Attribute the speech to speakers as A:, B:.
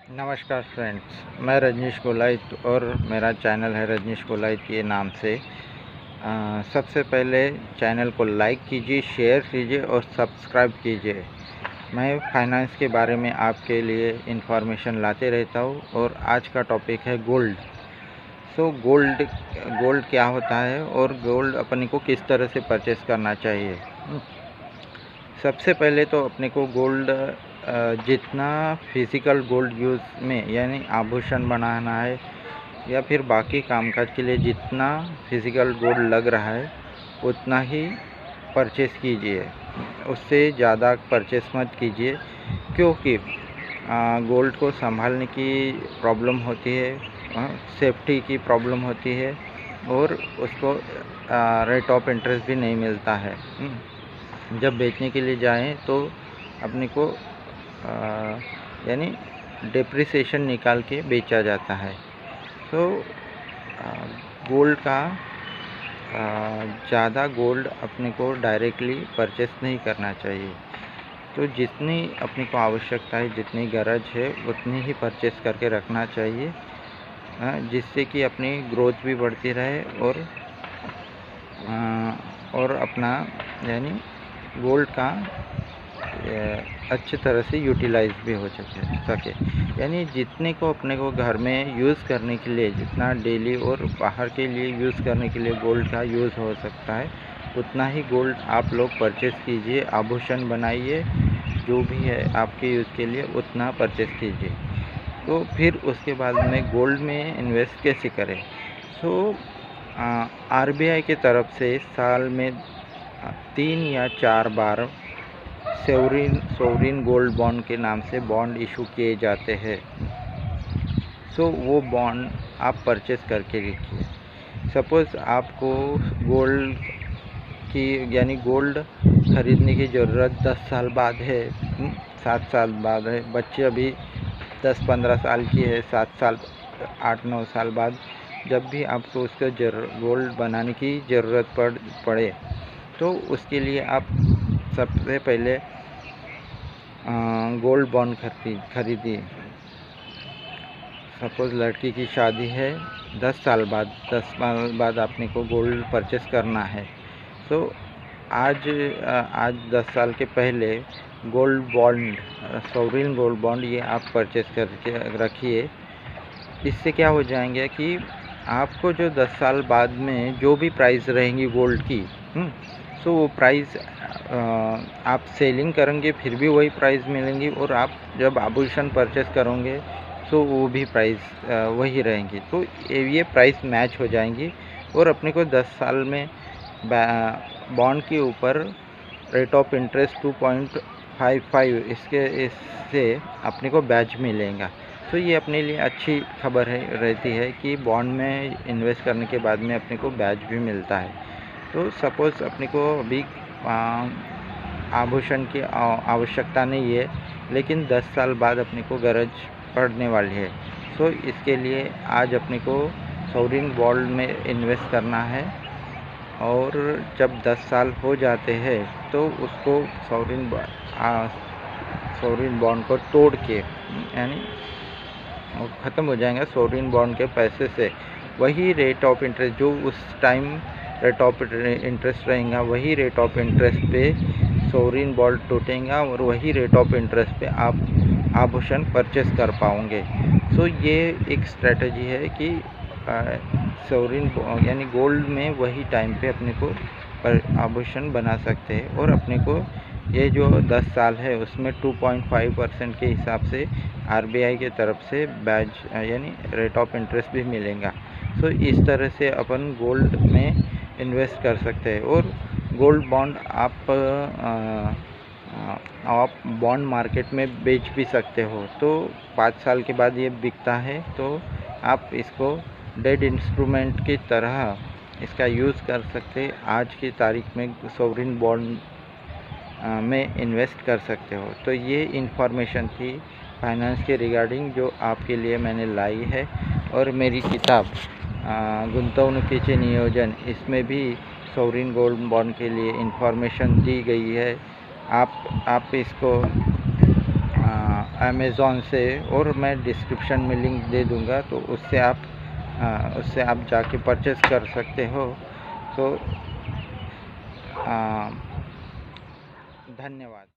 A: नमस्कार फ्रेंड्स, मैं रजनीश गोलाइत और मेरा चैनल है रजनीश गोलाइत के नाम से। सबसे पहले चैनल को लाइक कीजिए, शेयर कीजिए और सब्सक्राइब कीजिए। मैं फाइनेंस के बारे में आपके लिए इंफॉर्मेशन लाते रहता हूँ और आज का टॉपिक है गोल्ड। गोल्ड क्या होता है और गोल्ड अपने को किस तरह से परचेस करना चाहिए। सबसे पहले तो अपने को गोल्ड जितना फिज़िकल गोल्ड यूज़ में यानी आभूषण बनाना है या फिर बाकी कामकाज के लिए जितना फिज़िकल गोल्ड लग रहा है उतना ही परचेस कीजिए, उससे ज़्यादा परचेस मत कीजिए, क्योंकि गोल्ड को संभालने की प्रॉब्लम होती है, सेफ्टी की प्रॉब्लम होती है और उसको रेट ऑफ इंटरेस्ट भी नहीं मिलता है। जब बेचने के लिए जाएं तो अपने को यानी डेप्रिसिएशन निकाल के बेचा जाता है। तो गोल्ड का ज़्यादा गोल्ड अपने को डायरेक्टली परचेस नहीं करना चाहिए। तो जितनी अपने को आवश्यकता है, जितनी गरज है उतनी ही परचेस करके रखना चाहिए, जिससे कि अपनी ग्रोथ भी बढ़ती रहे और अपना यानी गोल्ड का अच्छी तरह से यूटिलाइज भी हो सके। यानी जितने को अपने को घर में यूज़ करने के लिए, जितना डेली और बाहर के लिए यूज़ करने के लिए गोल्ड का यूज़ हो सकता है उतना ही गोल्ड आप लोग परचेस कीजिए, आभूषण बनाइए, जो भी है आपके यूज़ के लिए उतना परचेस कीजिए। तो फिर उसके बाद में गोल्ड में इन्वेस्ट कैसे करें। तो आरबीआई की तरफ से साल में 3 या 4 बार सोवरिन गोल्ड बॉन्ड के नाम से बॉन्ड इशू किए जाते हैं। वो बॉन्ड आप परचेस करके रखिए। सपोज़ आपको गोल्ड की यानी गोल्ड खरीदने की ज़रूरत 10 साल बाद है, 7 साल बाद है, बच्चे अभी 10-15 साल की है, 7 साल 8-9 साल बाद जब भी आपको उसका गोल्ड बनाने की ज़रूरत पड़े तो उसके लिए आप सबसे पहले गोल्ड बॉन्ड खरीदिए। सपोज़ लड़की की शादी है, 10 साल बाद आपने को गोल्ड परचेस करना है। तो आज 10 साल के पहले gold bond, sovereign gold bond ये आप परचेस करके रखिए। इससे क्या हो जाएंगे कि आपको जो 10 साल बाद में जो भी प्राइस रहेंगी गोल्ड की, सो वो प्राइस आप सेलिंग करेंगे फिर भी वही प्राइस मिलेंगी, और आप जब आभूषण परचेस करोगे तो वो भी प्राइस वही रहेंगी। तो ये प्राइस मैच हो जाएंगी और अपने को 10 साल में बॉन्ड के ऊपर रेट ऑफ इंटरेस्ट 2.55 इससे अपने को बैच मिलेगा। तो ये अपने लिए अच्छी खबर रहती है कि बॉन्ड में इन्वेस्ट करने के बाद में अपने को बैच भी मिलता है। तो सपोज़ अपने को अभी आभूषण की आवश्यकता नहीं है, लेकिन 10 साल बाद अपने को गरज पड़ने वाली है। तो इसके लिए आज अपने को सोवरिन बॉन्ड में इन्वेस्ट करना है, और जब 10 साल हो जाते हैं तो उसको सोवरिन बॉन्ड को तोड़ के यानी ख़त्म हो जाएगा सोवरिन बॉन्ड के पैसे से। वही रेट ऑफ इंटरेस्ट जो उस टाइम रेट ऑफ इंटरेस्ट रहेगा, वही रेट ऑफ इंटरेस्ट पे सोवरिन बॉन्ड टूटेगा और वही रेट ऑफ इंटरेस्ट पे आप आभूषण परचेस कर पाओगे। सो ये एक स्ट्रेटजी है कि सोवरिन यानी गोल्ड में वही टाइम पे अपने को आभूषण बना सकते हैं, और अपने को ये जो 10 साल है उसमें 2.5% के हिसाब से आरबीआई की तरफ से बैच यानी रेट ऑफ इंटरेस्ट भी मिलेगा। सो इस तरह से अपन गोल्ड में इन्वेस्ट कर सकते हैं, और गोल्ड बॉन्ड आप बॉन्ड मार्केट में बेच भी सकते हो। तो 5 साल के बाद ये बिकता है, तो आप इसको डेट इंस्ट्रूमेंट की तरह इसका यूज़ कर सकते। आज की तारीख में सोवरिन बॉन्ड में इन्वेस्ट कर सकते हो। तो ये इन्फॉर्मेशन थी फाइनेंस के रिगार्डिंग जो आपके लिए मैंने लाई है, और मेरी किताब गुंतवणुकीचे नियोजन, इसमें भी सोवरिन गोल्ड बॉन्ड के लिए इन्फॉर्मेशन दी गई है। आप इसको अमेज़ॉन से, और मैं डिस्क्रिप्शन में लिंक दे दूँगा, तो उससे आप जाके परचेज़ कर सकते हो। तो धन्यवाद।